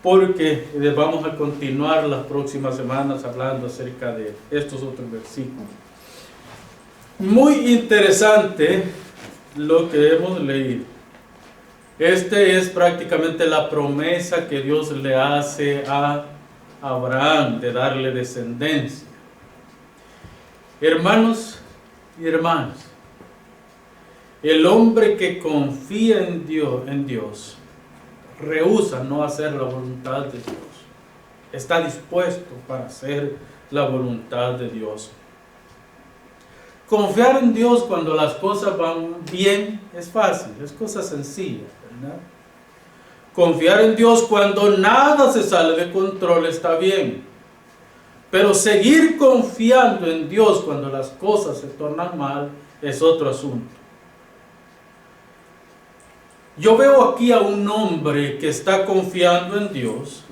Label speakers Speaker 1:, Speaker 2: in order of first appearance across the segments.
Speaker 1: porque vamos a continuar las próximas semanas hablando acerca de estos otros versículos. Muy interesante lo que hemos leído. Este es prácticamente la promesa que Dios le hace a Abraham de darle descendencia. Hermanos y hermanas, el hombre que confía en Dios, rehúsa no hacer la voluntad de Dios. Está dispuesto para hacer la voluntad de Dios. Confiar en Dios cuando las cosas van bien es fácil, es cosa sencilla, ¿verdad? Confiar en Dios cuando nada se sale de control está bien. Pero seguir confiando en Dios cuando las cosas se tornan mal es otro asunto. Yo veo aquí a un hombre que está confiando en Dios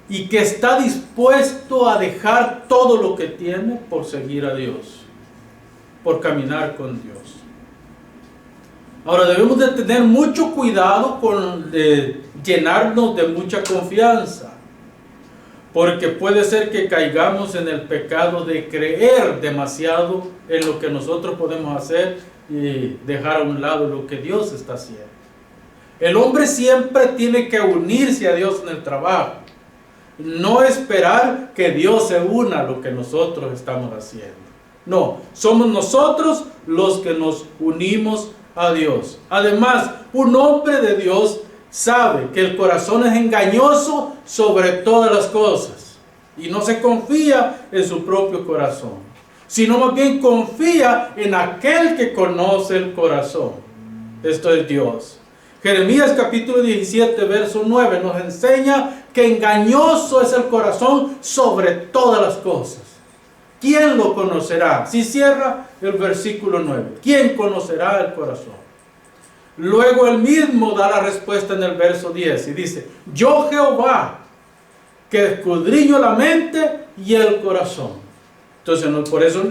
Speaker 1: y que está dispuesto a dejar todo lo que tiene por seguir a Dios, por caminar con Dios. Ahora debemos de tener mucho cuidado con llenarnos de mucha confianza, porque puede ser que caigamos en el pecado de creer demasiado en lo que nosotros podemos hacer y dejar a un lado lo que Dios está haciendo. El hombre siempre tiene que unirse a Dios en el trabajo, no esperar que Dios se una a lo que nosotros estamos haciendo. No, somos nosotros los que nos unimos a Dios. Además, un hombre de Dios sabe que el corazón es engañoso sobre todas las cosas y no se confía en su propio corazón, sino más bien confía en aquel que conoce el corazón. Esto es Dios. Jeremías capítulo 17 verso 9 nos enseña que engañoso es el corazón sobre todas las cosas. ¿Quién lo conocerá? Si cierra el versículo 9, ¿quién conocerá el corazón? Luego él mismo da la respuesta en el verso 10 y dice: yo Jehová, que escudriño la mente y el corazón. Entonces, por eso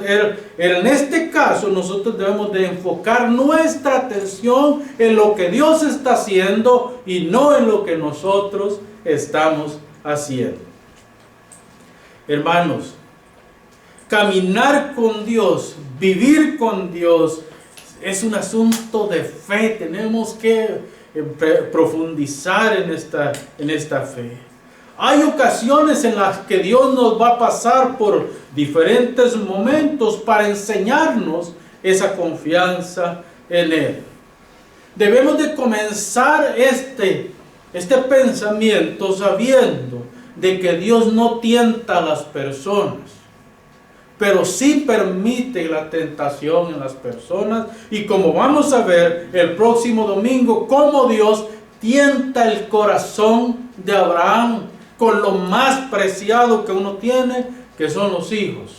Speaker 1: en este caso nosotros debemos de enfocar nuestra atención en lo que Dios está haciendo y no en lo que nosotros estamos haciendo. Hermanos, caminar con Dios, vivir con Dios, es un asunto de fe. Tenemos que profundizar en esta fe. Hay ocasiones en las que Dios nos va a pasar por diferentes momentos para enseñarnos esa confianza en Él. Debemos de comenzar este pensamiento sabiendo de que Dios no tienta a las personas, pero sí permite la tentación en las personas. Y como vamos a ver el próximo domingo, cómo Dios tienta el corazón de Abraham con lo más preciado que uno tiene, que son los hijos.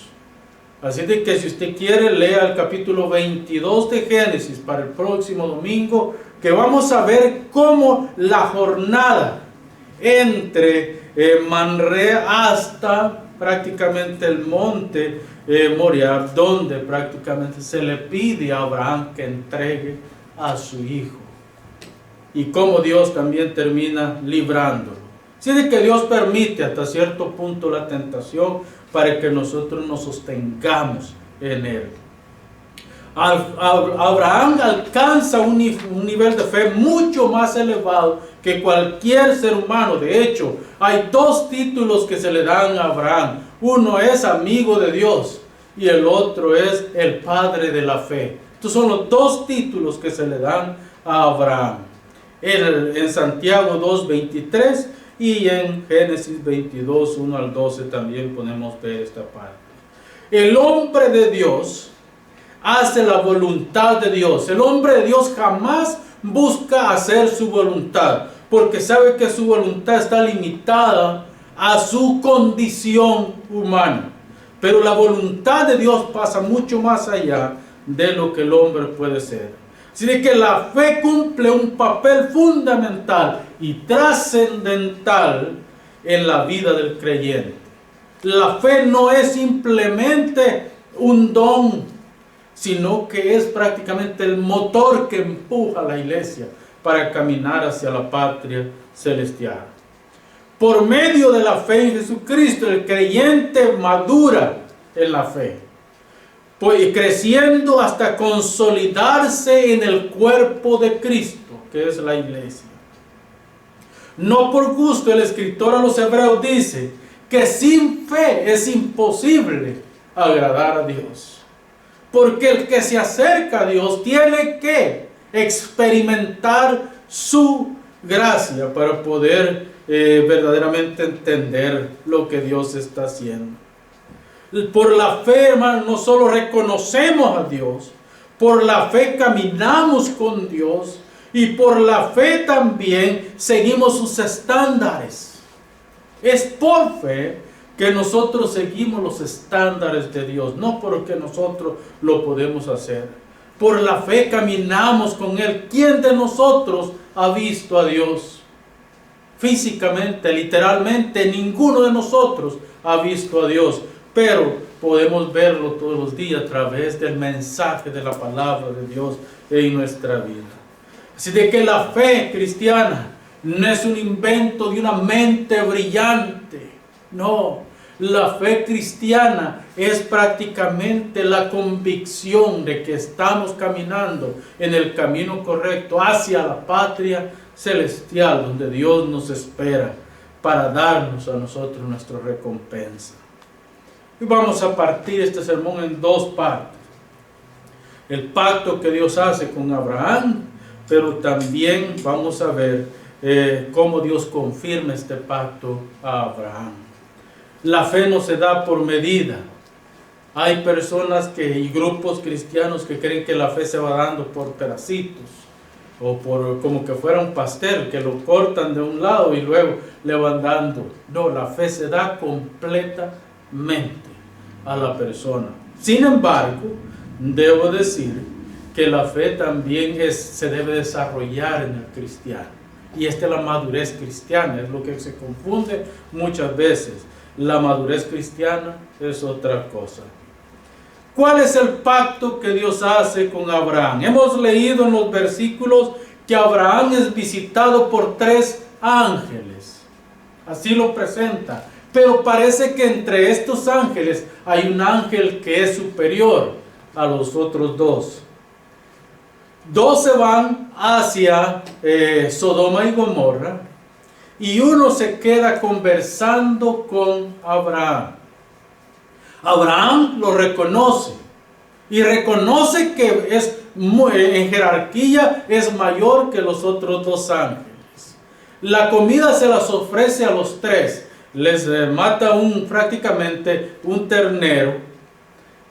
Speaker 1: Así de que si usted quiere, lea el capítulo 22 de Génesis para el próximo domingo, que vamos a ver cómo la jornada entre Manre hasta prácticamente el monte Moriah, donde prácticamente se le pide a Abraham que entregue a su hijo, y cómo Dios también termina librándolo. Así de que Dios permite hasta cierto punto la tentación para que nosotros nos sostengamos en Él. Abraham alcanza un nivel de fe mucho más elevado que cualquier ser humano. De hecho, hay dos títulos que se le dan a Abraham. Uno es amigo de Dios y el otro es el padre de la fe. Estos son los dos títulos que se le dan a Abraham. En Santiago 2:23 y en Génesis 22, 1 al 12 también podemos ver esta parte. El hombre de Dios hace la voluntad de Dios. El hombre de Dios jamás busca hacer su voluntad, porque sabe que su voluntad está limitada a su condición humana. Pero la voluntad de Dios pasa mucho más allá de lo que el hombre puede ser. Así que la fe cumple un papel fundamental y trascendental en la vida del creyente. La fe no es simplemente un don, sino que es prácticamente el motor que empuja a la iglesia para caminar hacia la patria celestial. Por medio de la fe en Jesucristo, el creyente madura en la fe, pues creciendo hasta consolidarse en el cuerpo de Cristo, que es la iglesia. No por gusto el escritor a los Hebreos dice que sin fe es imposible agradar a Dios. Porque el que se acerca a Dios tiene que experimentar su gracia para poder verdaderamente entender lo que Dios está haciendo. Por la fe, hermano, no solo reconocemos a Dios, por la fe caminamos con Dios y por la fe también seguimos sus estándares. Es por fe que nosotros seguimos los estándares de Dios, no porque nosotros lo podemos hacer. Por la fe caminamos con Él. ¿Quién de nosotros ha visto a Dios? Físicamente, literalmente, ninguno de nosotros ha visto a Dios, pero podemos verlo todos los días a través del mensaje de la palabra de Dios en nuestra vida. Así de que la fe cristiana no es un invento de una mente brillante, no. La fe cristiana es prácticamente la convicción de que estamos caminando en el camino correcto hacia la patria celestial, donde Dios nos espera para darnos a nosotros nuestra recompensa. Y vamos a partir este sermón en dos partes. El pacto que Dios hace con Abraham, pero también vamos a ver cómo Dios confirma este pacto a Abraham. La fe no se da por medida. Hay personas y grupos cristianos que creen que la fe se va dando por pedacitos, o por como que fuera un pastel, que lo cortan de un lado y luego le van dando. No, la fe se da completamente a la persona. Sin embargo, debo decir que la fe también se debe desarrollar en el cristiano. Y esta es la madurez cristiana, es lo que se confunde muchas veces. La madurez cristiana es otra cosa. ¿Cuál es el pacto que Dios hace con Abraham? Hemos leído en los versículos que Abraham es visitado por 3 ángeles. Así lo presenta. Pero parece que entre estos ángeles hay un ángel que es superior a los otros 2. 2 se van hacia Sodoma y Gomorra, y uno se queda conversando con Abraham. Abraham lo reconoce y reconoce que en jerarquía es mayor que los otros 2 ángeles. La comida se las ofrece a los 3. Les mata prácticamente un ternero,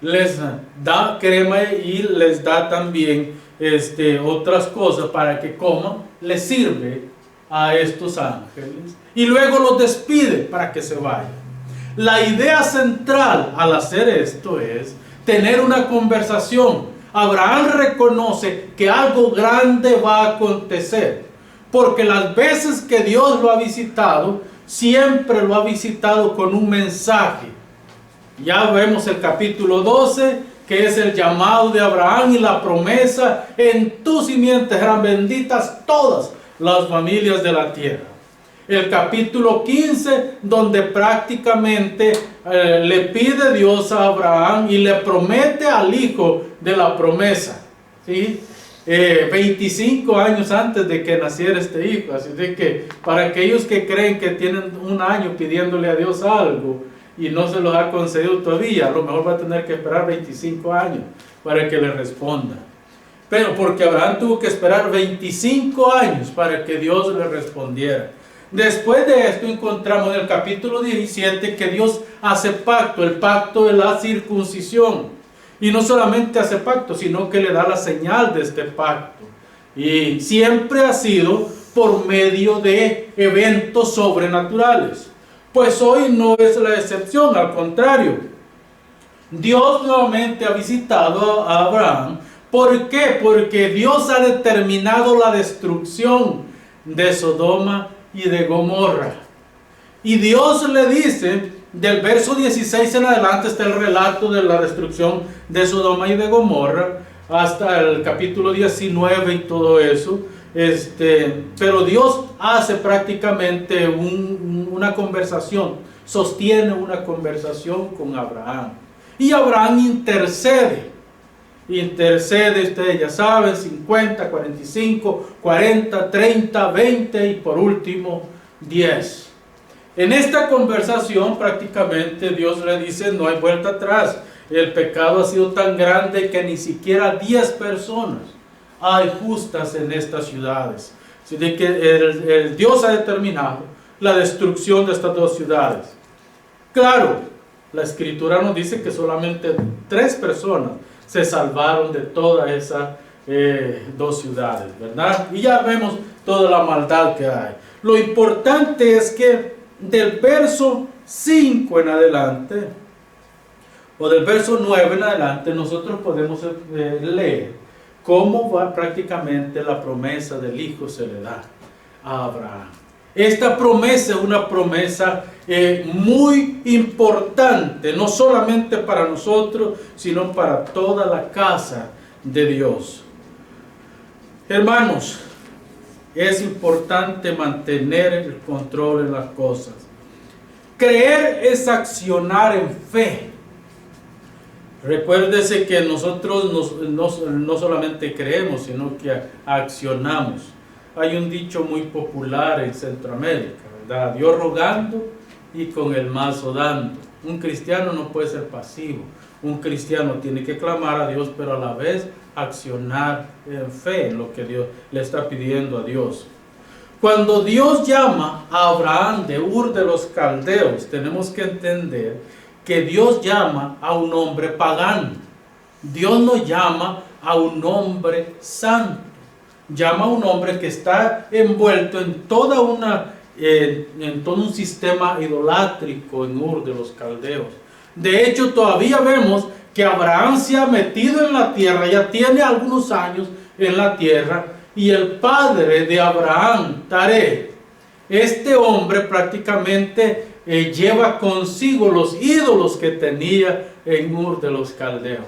Speaker 1: les da crema y les da también otras cosas para que coman. Les sirve a estos ángeles y luego los despide para que se vayan. La idea central al hacer esto es tener una conversación. Abraham reconoce que algo grande va a acontecer, porque las veces que Dios lo ha visitado, siempre lo ha visitado con un mensaje. Ya vemos el capítulo 12, que es el llamado de Abraham y la promesa: en tu simiente serán benditas todas las familias de la tierra. El capítulo 15, donde prácticamente le pide Dios a Abraham y le promete al hijo de la promesa, ¿sí? 25 años antes de que naciera este hijo. Así de que para aquellos que creen que tienen un año pidiéndole a Dios algo y no se los ha concedido todavía, a lo mejor va a tener que esperar 25 años para que le responda. Pero porque Abraham tuvo que esperar 25 años para que Dios le respondiera. Después de esto encontramos en el capítulo 17 que Dios hace pacto, el pacto de la circuncisión. Y no solamente hace pacto, sino que le da la señal de este pacto. Y siempre ha sido por medio de eventos sobrenaturales. Pues hoy no es la excepción, al contrario. Dios nuevamente ha visitado a Abraham. ¿Por qué? Porque Dios ha determinado la destrucción de Sodoma y de Gomorra. Y Dios le dice, del verso 16 en adelante está el relato de la destrucción de Sodoma y de Gomorra, hasta el capítulo 19 y todo eso. pero Dios hace prácticamente una conversación, sostiene una conversación con Abraham. Y Abraham intercede, ustedes ya saben, 50, 45, 40, 30, 20 y por último 10. En esta conversación prácticamente Dios le dice, no hay vuelta atrás. El pecado ha sido tan grande que ni siquiera 10 personas hay justas en estas ciudades. Así de que el Dios ha determinado la destrucción de estas 2 ciudades. Claro, la Escritura nos dice que solamente 3 personas se salvaron de todas esas 2 ciudades, ¿verdad? Y ya vemos toda la maldad que hay. Lo importante es que del verso 5 en adelante, o del verso 9 en adelante, nosotros podemos leer cómo va prácticamente la promesa del Hijo se le da a Abraham. Esta promesa es una promesa muy importante, no solamente para nosotros, sino para toda la casa de Dios. Hermanos, es importante mantener el control en las cosas. Creer es accionar en fe. Recuérdese que nosotros no solamente creemos, sino que accionamos. Hay un dicho muy popular en Centroamérica, ¿verdad? Dios rogando y con el mazo dando. Un cristiano no puede ser pasivo. Un cristiano tiene que clamar a Dios, pero a la vez accionar en fe en lo que Dios le está pidiendo a Dios. Cuando Dios llama a Abraham de Ur de los Caldeos, tenemos que entender que Dios llama a un hombre pagano. Dios no llama a un hombre santo. Llama a un hombre que está envuelto en todo un sistema idolátrico en Ur de los Caldeos. De hecho, todavía vemos que Abraham se ha metido en la tierra, ya tiene algunos años en la tierra, y el padre de Abraham, Taré, este hombre prácticamente lleva consigo los ídolos que tenía en Ur de los Caldeos.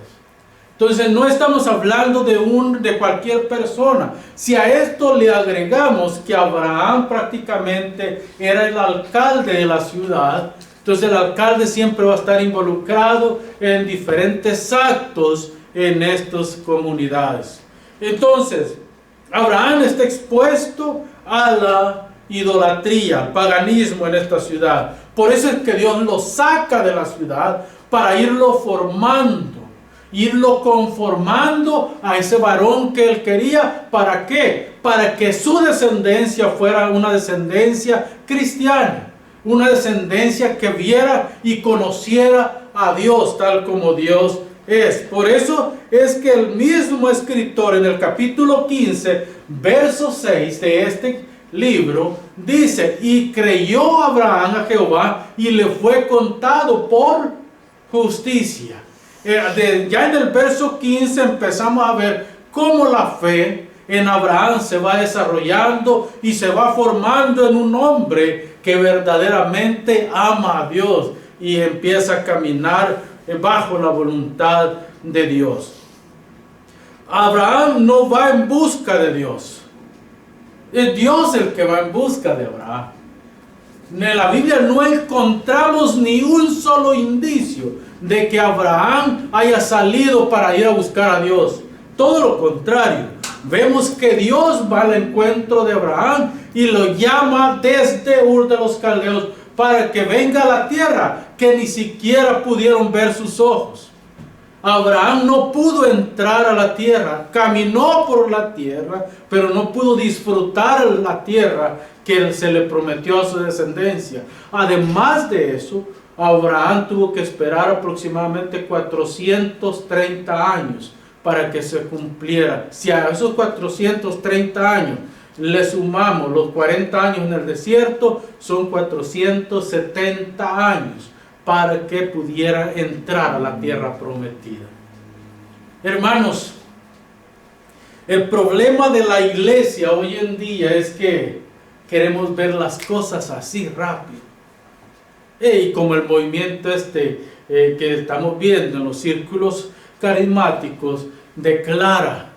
Speaker 1: Entonces no estamos hablando de cualquier persona. Si a esto le agregamos que Abraham prácticamente era el alcalde de la ciudad, entonces el alcalde siempre va a estar involucrado en diferentes actos en estas comunidades. Entonces, Abraham está expuesto a la idolatría, al paganismo en esta ciudad. Por eso es que Dios lo saca de la ciudad para irlo formando, irlo conformando a ese varón que él quería. ¿Para qué? Para que su descendencia fuera una descendencia cristiana, una descendencia que viera y conociera a Dios tal como Dios es. Por eso es que el mismo escritor en el capítulo 15, verso 6 de este libro, dice: y creyó Abraham a Jehová y le fue contado por justicia. Ya en el verso 15 empezamos a ver cómo la fe en Abraham se va desarrollando y se va formando en un hombre que verdaderamente ama a Dios y empieza a caminar bajo la voluntad de Dios. Abraham no va en busca de Dios. Es Dios el que va en busca de Abraham. En la Biblia no encontramos ni un solo indicio de que Abraham haya salido para ir a buscar a Dios. Todo lo contrario. Vemos que Dios va al encuentro de Abraham y lo llama desde Ur de los Caldeos para que venga a la tierra que ni siquiera pudieron ver sus ojos. Abraham no pudo entrar a la tierra, caminó por la tierra, pero no pudo disfrutar la tierra que se le prometió a su descendencia. Además de eso, Abraham tuvo que esperar aproximadamente 430 años para que se cumpliera. Si a esos 430 años le sumamos los 40 años en el desierto, son 470 años para que pudiera entrar a la tierra prometida. Hermanos, el problema de la iglesia hoy en día es que queremos ver las cosas así rápido. Y como el movimiento que estamos viendo en los círculos carismáticos declara: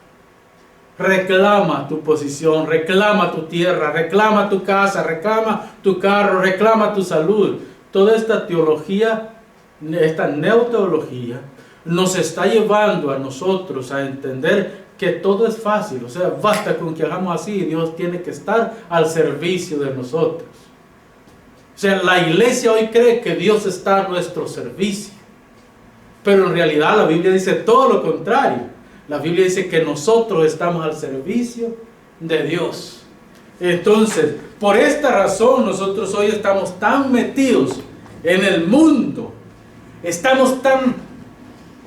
Speaker 1: reclama tu posición, reclama tu tierra, reclama tu casa, reclama tu carro, reclama tu salud. Toda esta teología, esta neoteología, nos está llevando a nosotros a entender que todo es fácil. O sea, basta con que hagamos así y Dios tiene que estar al servicio de nosotros. O sea, la iglesia hoy cree que Dios está a nuestro servicio. Pero en realidad la Biblia dice todo lo contrario. La Biblia dice que nosotros estamos al servicio de Dios. Entonces, por esta razón nosotros hoy estamos tan metidos en el mundo. Estamos tan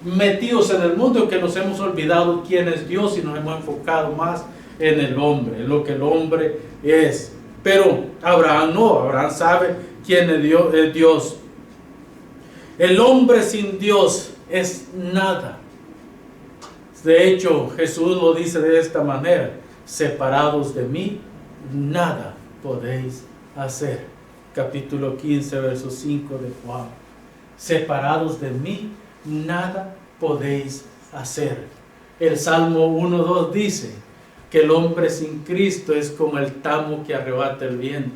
Speaker 1: metidos en el mundo que nos hemos olvidado quién es Dios y nos hemos enfocado más en el hombre, en lo que el hombre es. Pero Abraham no, Abraham sabe quién es Dios. El hombre sin Dios es nada. De hecho, Jesús lo dice de esta manera: separados de mí, nada podéis hacer. Capítulo 15, verso 5 de Juan. Separados de mí, nada podéis hacer. El Salmo 1:2 dice que el hombre sin Cristo es como el tamo que arrebata el viento.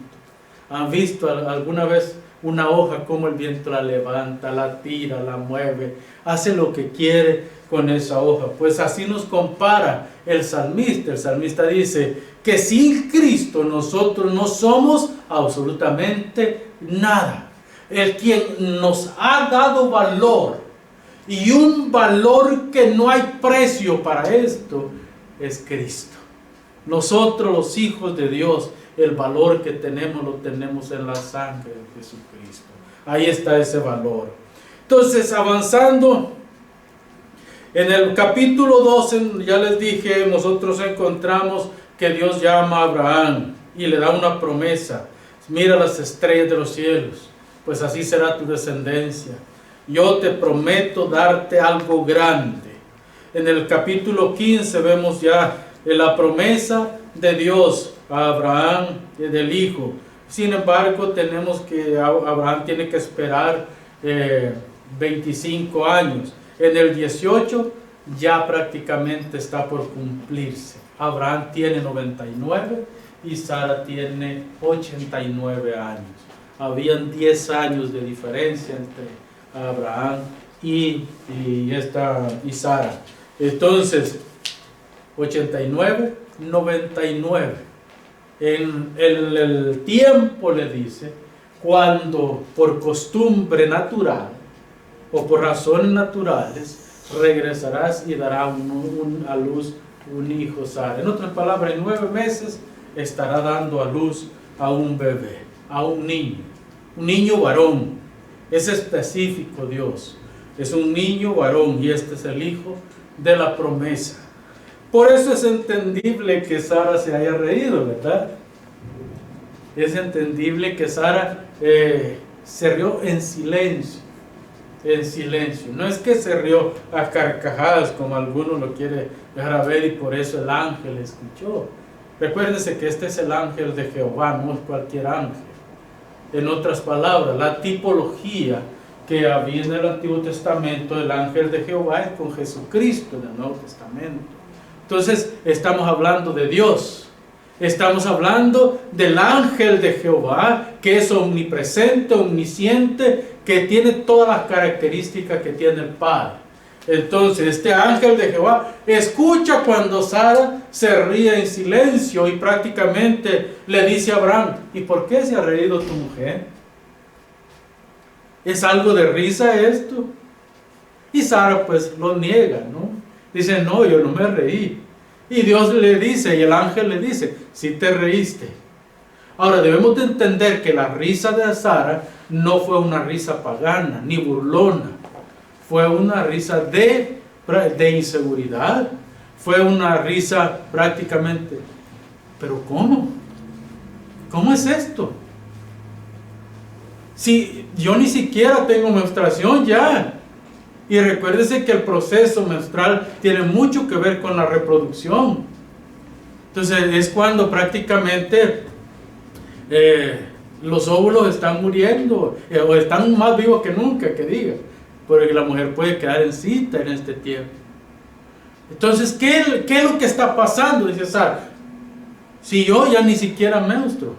Speaker 1: ¿Han visto alguna vez una hoja como el viento la levanta, la tira, la mueve, hace lo que quiere con esa hoja? Pues así nos compara el salmista. El salmista dice que sin Cristo nosotros no somos absolutamente nada. El quien nos ha dado valor, y un valor que no hay precio para esto, es Cristo. Nosotros, los hijos de Dios, el valor que tenemos lo tenemos en la sangre de Jesucristo. Ahí está ese valor. Entonces, avanzando en el capítulo 12, ya les dije, nosotros encontramos que Dios llama a Abraham y le da una promesa. Mira las estrellas de los cielos, pues así será tu descendencia. Yo te prometo darte algo grande. En el capítulo 15 vemos ya la promesa de Dios a Abraham del hijo. Sin embargo, tenemos que Abraham tiene que esperar 25 años. En el 18 ya prácticamente está por cumplirse. Abraham tiene 99 y Sara tiene 89 años. Habían 10 años de diferencia entre Abraham y Sara. Entonces, 89, 99. En el tiempo le dice, cuando por costumbre natural o por razones naturales regresarás y dará a luz un hijo, Sara. En otras palabras, en 9 meses estará dando a luz a un bebé, a un niño varón. Es específico Dios, es un niño varón y este es el hijo de la promesa. Por eso es entendible que Sara se haya reído, ¿verdad? Es entendible que Sara se rió en silencio. En silencio. No es que se rió a carcajadas como algunos lo quiere dejar ver y por eso el ángel escuchó. Recuérdense que este es el ángel de Jehová, no es cualquier ángel. En otras palabras, la tipología que había en el Antiguo Testamento del ángel de Jehová es con Jesucristo en el Nuevo Testamento. Entonces estamos hablando de Dios, estamos hablando del ángel de Jehová que es omnipresente, omnisciente, que tiene todas las características que tiene el Padre. Entonces este ángel de Jehová escucha cuando Sara se ríe en silencio y prácticamente le dice a Abraham: ¿y por qué se ha reído tu mujer? ¿Es algo de risa esto? Y Sara pues lo niega, ¿no? Dice: no, yo no me reí. Y Dios le dice, y el ángel le dice: sí te reíste. Ahora debemos de entender que la risa de Sara no fue una risa pagana ni burlona. Fue una risa de inseguridad. Fue una risa prácticamente: ¿pero cómo? ¿Cómo es esto? Si yo ni siquiera tengo menstruación ya. Y recuérdese que el proceso menstrual tiene mucho que ver con la reproducción. Entonces es cuando prácticamente los óvulos están muriendo o están más vivos que nunca, que diga. Porque la mujer puede quedar en cita en este tiempo. Entonces, ¿qué es lo que está pasando? Dice Sara, si yo ya ni siquiera menstruo.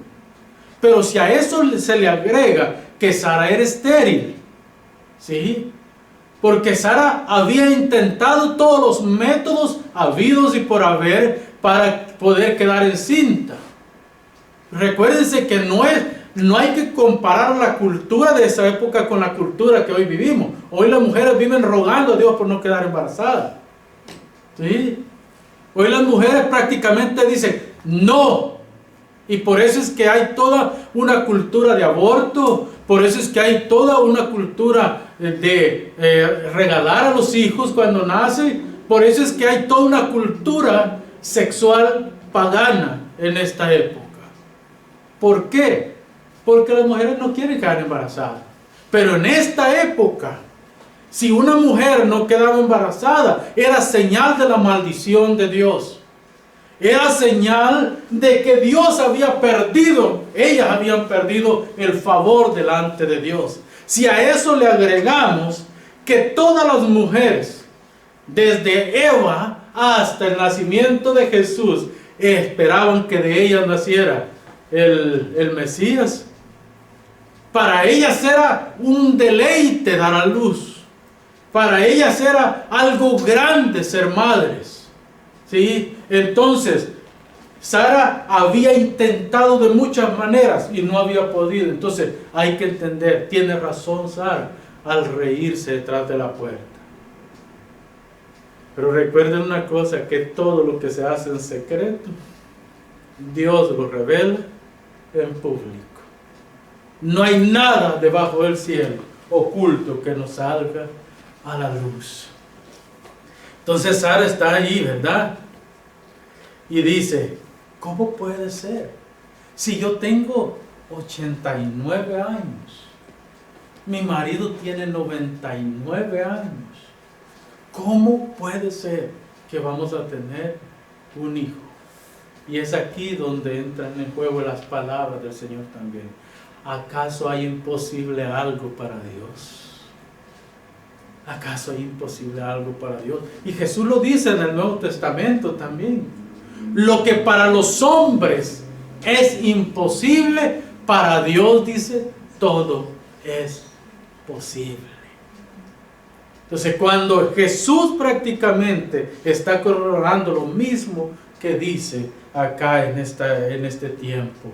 Speaker 1: Pero si a eso se le agrega que Sara era estéril, ¿sí? Porque Sara había intentado todos los métodos habidos y por haber para poder quedar encinta. Recuérdense que no hay que comparar la cultura de esa época con la cultura que hoy vivimos. Hoy las mujeres viven rogando a Dios por no quedar embarazadas. ¿Sí? Hoy las mujeres prácticamente dicen no. Y por eso es que hay toda una cultura de aborto. Por eso es que hay toda una cultura de regalar a los hijos cuando nacen. Por eso es que hay toda una cultura sexual pagana en esta época. ¿Por qué? Porque las mujeres no quieren quedar embarazadas. Pero en esta época, si una mujer no quedaba embarazada, era señal de la maldición de Dios. Era señal de que Dios había perdido, ellas habían perdido el favor delante de Dios. Si a eso le agregamos que todas las mujeres, desde Eva hasta el nacimiento de Jesús, esperaban que de ellas naciera el Mesías. Para ellas era un deleite dar a luz. Para ellas era algo grande ser madres. ¿Sí? Entonces, Sara había intentado de muchas maneras y no había podido. Entonces, hay que entender, tiene razón Sara al reírse detrás de la puerta. Pero recuerden una cosa, que todo lo que se hace en secreto, Dios lo revela en público. No hay nada debajo del cielo oculto que nos salga a la luz. Entonces Sara está ahí, ¿verdad? Y dice, ¿cómo puede ser? Si yo tengo 89 años, mi marido tiene 99 años, ¿cómo puede ser que vamos a tener un hijo? Y es aquí donde entran en juego las palabras del Señor también. ¿Acaso hay imposible algo para Dios? ¿Acaso hay imposible algo para Dios? Y Jesús lo dice en el Nuevo Testamento también. Lo que para los hombres es imposible, para Dios, dice, todo es posible. Entonces, cuando Jesús prácticamente está corroborando lo mismo que dice acá en este tiempo,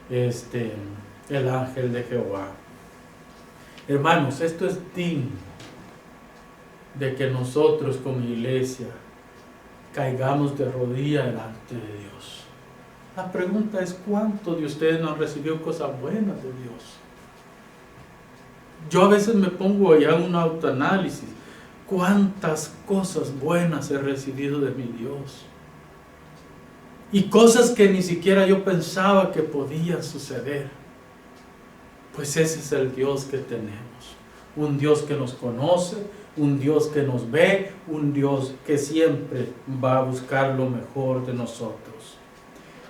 Speaker 1: el ángel de Jehová. Hermanos, esto es digno de que nosotros como iglesia caigamos de rodillas delante de Dios. La pregunta es, ¿cuántos de ustedes no han recibido cosas buenas de Dios? Yo a veces me pongo allá en un autoanálisis. ¿Cuántas cosas buenas he recibido de mi Dios? Y cosas que ni siquiera yo pensaba que podían suceder. Pues ese es el Dios que tenemos. Un Dios que nos conoce, un Dios que nos ve, un Dios que siempre va a buscar lo mejor de nosotros.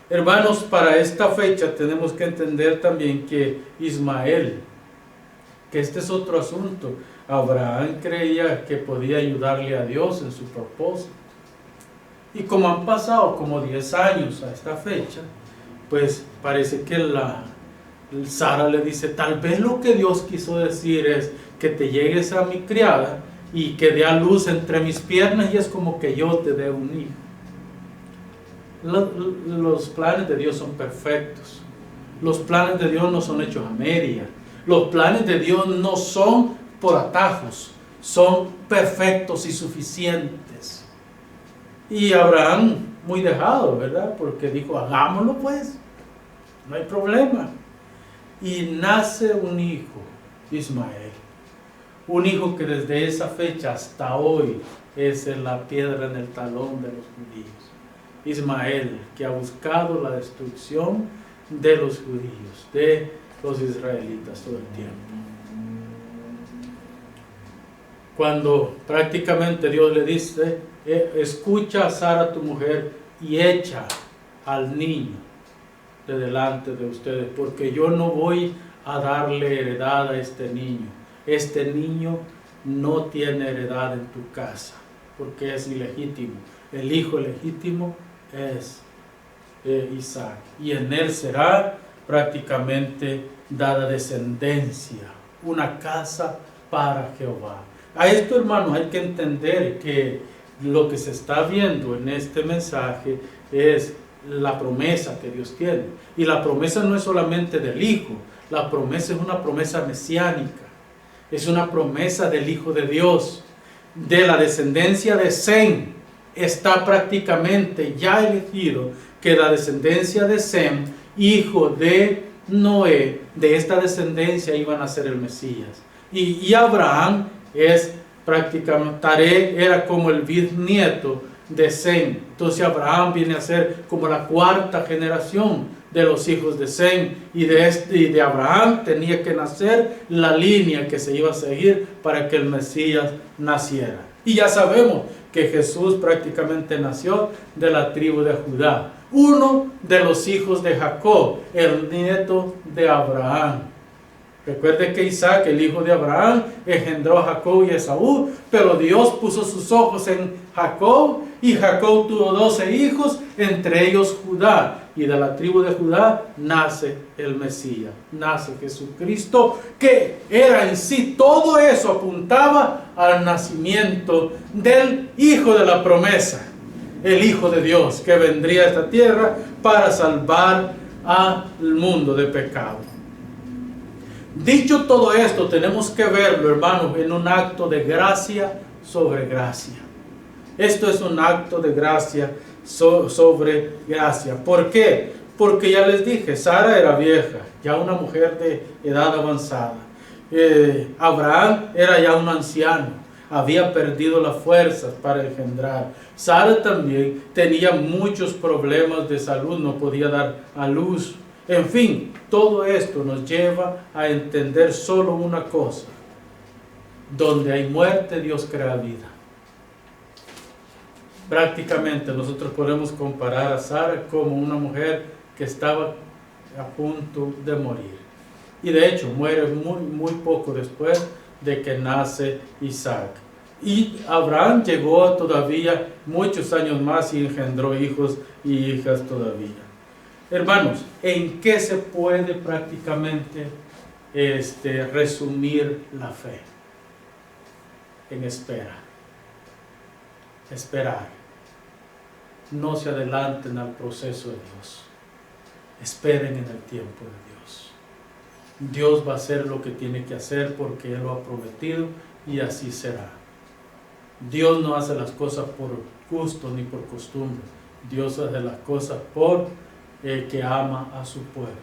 Speaker 1: Hermanos, para esta fecha tenemos que entender también que Ismael, que este es otro asunto, Abraham creía que podía ayudarle a Dios en su propósito. Y como han pasado como 10 años a esta fecha, pues parece que Sara le dice, tal vez lo que Dios quiso decir es que te llegues a mi criada y que dé a luz entre mis piernas y es como que yo te dé un hijo. Los planes de Dios son perfectos. Los planes de Dios no son hechos a media. Los planes de Dios no son por atajos, son perfectos y suficientes. Y Abraham, muy dejado, ¿verdad? Porque dijo, hagámoslo pues, no hay problema. Y nace un hijo, Ismael. Un hijo que desde esa fecha hasta hoy es la piedra en el talón de los judíos. Ismael, que ha buscado la destrucción de los judíos, de los israelitas todo el tiempo. Cuando prácticamente Dios le dice, escucha a Sara tu mujer y echa al niño de delante de ustedes, porque yo no voy a darle heredad a este niño. Este niño no tiene heredad en tu casa. porque es ilegítimo. El hijo legítimo es Isaac, y en él será prácticamente dada descendencia, una casa para Jehová. A esto, hermanos, hay que entender que lo que se está viendo en este mensaje es la promesa que Dios tiene. Y la promesa no es solamente del Hijo, la promesa es una promesa mesiánica, es una promesa del Hijo de Dios, de la descendencia de Sem. Está prácticamente ya elegido que la descendencia de Sem, hijo de Noé, de esta descendencia iban a ser el Mesías. Y Abraham es prácticamente, Taré era como el bisnieto de Sem. Entonces Abraham viene a ser como la cuarta generación de los hijos de Sem, y de Abraham tenía que nacer la línea que se iba a seguir para que el Mesías naciera. Y ya sabemos que Jesús prácticamente nació de la tribu de Judá, uno de los hijos de Jacob, el nieto de Abraham. Recuerde que Isaac, el hijo de Abraham, engendró a Jacob y a Esaú, pero Dios puso sus ojos en Jacob, y Jacob tuvo 12 hijos, entre ellos Judá, y de la tribu de Judá nace el Mesías, nace Jesucristo, que era en sí, todo eso apuntaba al nacimiento del hijo de la promesa, el Hijo de Dios, que vendría a esta tierra para salvar al mundo de pecado. Dicho todo esto, tenemos que verlo, hermanos, en un acto de gracia sobre gracia. Esto es un acto de gracia sobre gracia. ¿Por qué? Porque ya les dije, Sara era vieja, ya una mujer de edad avanzada. Abraham era ya un anciano, había perdido las fuerzas para engendrar. Sara también tenía muchos problemas de salud, no podía dar a luz. En fin, todo esto nos lleva a entender solo una cosa: donde hay muerte, Dios crea vida. Prácticamente nosotros podemos comparar a Sara como una mujer que estaba a punto de morir. Y de hecho muere muy poco después de que nace Isaac. Y Abraham llegó todavía muchos años más y engendró hijos y hijas todavía. Hermanos, ¿en qué se puede prácticamente resumir la fe? En espera. Esperar. No se adelanten al proceso de Dios. Esperen en el tiempo de Dios. Dios va a hacer lo que tiene que hacer porque Él lo ha prometido, y así será. Dios no hace las cosas por gusto ni por costumbre. Dios hace las cosas por que ama a su pueblo.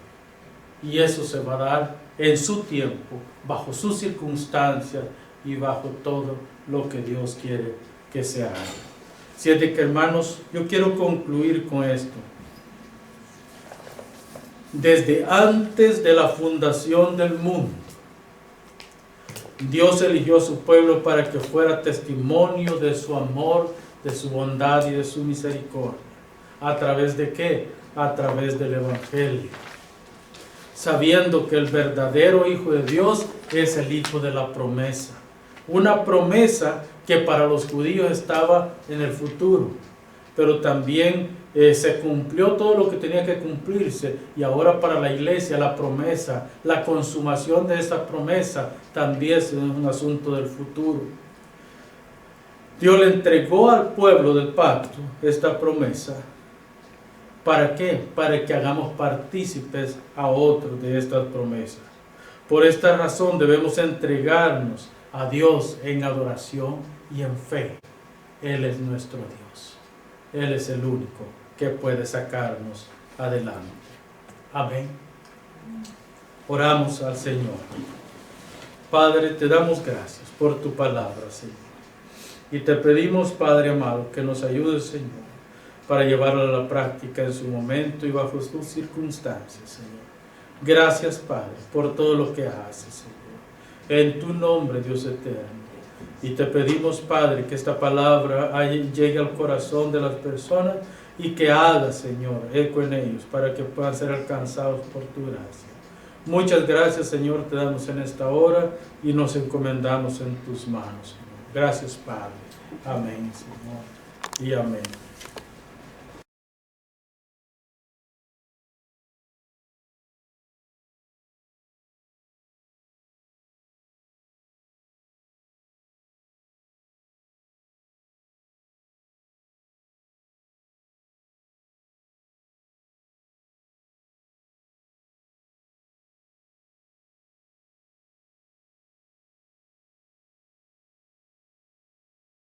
Speaker 1: Y eso se va a dar en su tiempo, bajo sus circunstancias y bajo todo lo que Dios quiere que se haga. Así es de que, hermanos, yo quiero concluir con esto. Desde antes de la fundación del mundo, Dios eligió a su pueblo para que fuera testimonio de su amor, de su bondad y de su misericordia. ¿A través de qué? A través del Evangelio. Sabiendo que el verdadero Hijo de Dios es el Hijo de la promesa. Una promesa que para los judíos estaba en el futuro, pero también se cumplió todo lo que tenía que cumplirse, y ahora para la iglesia la promesa, la consumación de esa promesa también es un asunto del futuro. Dios le entregó al pueblo del pacto esta promesa. ¿Para qué? Para que hagamos partícipes a otros de estas promesas. Por esta razón debemos entregarnos a Dios en adoración y en fe. Él es nuestro Dios. Él es el único que puede sacarnos adelante. Amén. Oramos al Señor. Padre, te damos gracias por tu palabra, Señor. Y te pedimos, Padre amado, que nos ayudes, Señor, para llevarla a la práctica en su momento y bajo sus circunstancias, Señor. Gracias, Padre, por todo lo que haces, Señor. En tu nombre, Dios eterno. Y te pedimos, Padre, que esta palabra llegue al corazón de las personas y que haga, Señor, eco en ellos para que puedan ser alcanzados por tu gracia. Muchas gracias, Señor, te damos en esta hora y nos encomendamos en tus manos, Señor. Gracias, Padre. Amén, Señor. Y amén.